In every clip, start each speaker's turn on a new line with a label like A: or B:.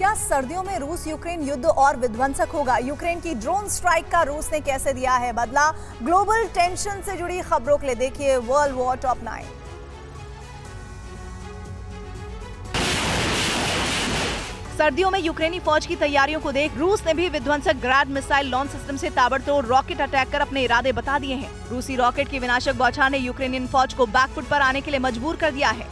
A: क्या सर्दियों में रूस यूक्रेन युद्ध और विध्वंसक होगा? यूक्रेन की ड्रोन स्ट्राइक का रूस ने कैसे दिया है बदला? ग्लोबल टेंशन से जुड़ी खबरों के लिए देखिए वर्ल्ड वॉर टॉप 9। सर्दियों में यूक्रेनी फौज की तैयारियों को देख रूस ने भी विध्वंसक ग्रैड मिसाइल लॉन्च सिस्टम से ताबड़तोड़ रॉकेट अटैक कर अपने इरादे बता दिए हैं। रूसी रॉकेट की विनाशक बौछार ने यूक्रेनियन फौज को बैकफुट पर आने के लिए मजबूर कर दिया है।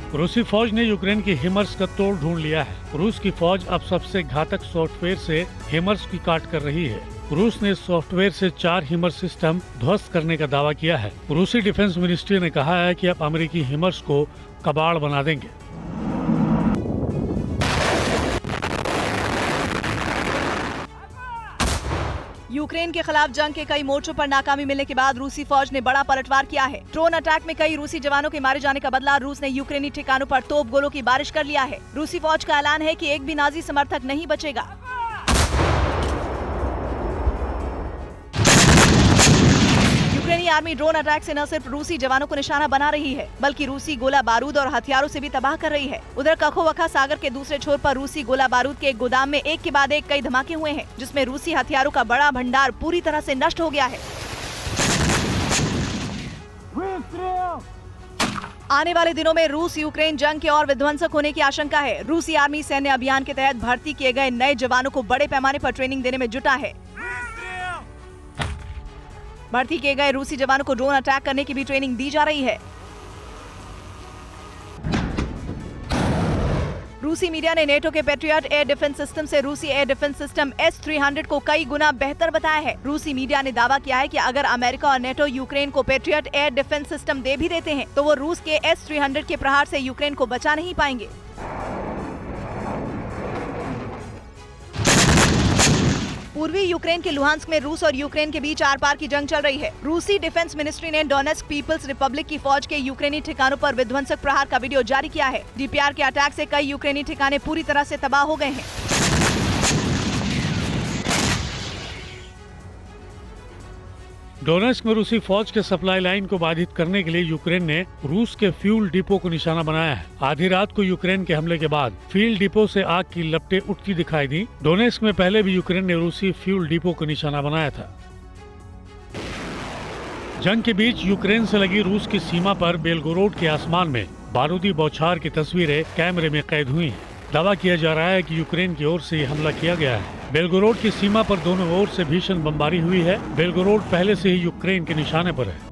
B: रूसी फौज ने यूक्रेन की हिमर्स का तोड़ ढूंढ लिया है। रूस की फौज अब सबसे घातक सॉफ्टवेयर से हिमर्स की काट कर रही है। रूस ने सॉफ्टवेयर से 4 हिमर्स सिस्टम ध्वस्त करने का दावा किया है। रूसी डिफेंस मिनिस्ट्री ने कहा है कि अब अमेरिकी हिमर्स को कबाड़ बना देंगे।
A: यूक्रेन के खिलाफ जंग के कई मोर्चों पर नाकामी मिलने के बाद रूसी फौज ने बड़ा पलटवार किया है। ड्रोन अटैक में कई रूसी जवानों के मारे जाने का बदला रूस ने यूक्रेनी ठिकानों पर तोप गोलों की बारिश कर लिया है। रूसी फौज का ऐलान है कि एक भी नाजी समर्थक नहीं बचेगा। यूक्रेनी आर्मी ड्रोन अटैक से न सिर्फ रूसी जवानों को निशाना बना रही है बल्कि रूसी गोला बारूद और हथियारों से भी तबाह कर रही है। उधर कखोवखा सागर के दूसरे छोर पर रूसी गोला बारूद के एक गोदाम में एक के बाद एक कई धमाके हुए हैं, जिसमें रूसी हथियारों का बड़ा भंडार पूरी तरह से नष्ट हो गया है। आने वाले दिनों में रूस यूक्रेन जंग के और विध्वंसक होने की आशंका है। रूसी आर्मी सैन्य अभियान के तहत भर्ती किए गए नए जवानों को बड़े पैमाने पर ट्रेनिंग देने में जुटा है। भर्ती किए गए रूसी जवानों को ड्रोन अटैक करने की भी ट्रेनिंग दी जा रही है। रूसी मीडिया ने नेटो के पेट्रियट एयर डिफेंस सिस्टम से रूसी एयर डिफेंस सिस्टम S-300 को कई गुना बेहतर बताया है। रूसी मीडिया ने दावा किया है कि अगर अमेरिका और नेटो यूक्रेन को पेट्रियट एयर डिफेंस सिस्टम दे भी देते हैं तो वो रूस के S-300 के प्रहार से यूक्रेन को बचा नहीं पाएंगे। पूर्वी यूक्रेन के लुहांस्क में रूस और यूक्रेन के बीच आर पार की जंग चल रही है। रूसी डिफेंस मिनिस्ट्री ने डोनेट्स्क पीपल्स रिपब्लिक की फौज के यूक्रेनी ठिकानों पर विध्वंसक प्रहार का वीडियो जारी किया है। डीपीआर के अटैक से कई यूक्रेनी ठिकाने पूरी तरह से तबाह हो गए हैं।
B: डोनेट्स्क में रूसी फौज के सप्लाई लाइन को बाधित करने के लिए यूक्रेन ने रूस के फ्यूल डिपो को निशाना बनाया है। आधी रात को यूक्रेन के हमले के बाद फ्यूल डिपो से आग की लपटें उठती दिखाई दी। डोनेट्स्क में पहले भी यूक्रेन ने रूसी फ्यूल डिपो को निशाना बनाया था। जंग के बीच यूक्रेन से लगी रूस की सीमा पर बेलगोरोड के आसमान में बारूदी बौछार की तस्वीरें कैमरे में कैद हुई हैं। दावा किया जा रहा है कि यूक्रेन की ओर से हमला किया गया है। बेलगोरोड की सीमा पर दोनों ओर से भीषण बमबारी हुई है। बेलगोरोड पहले से ही यूक्रेन के निशाने पर है।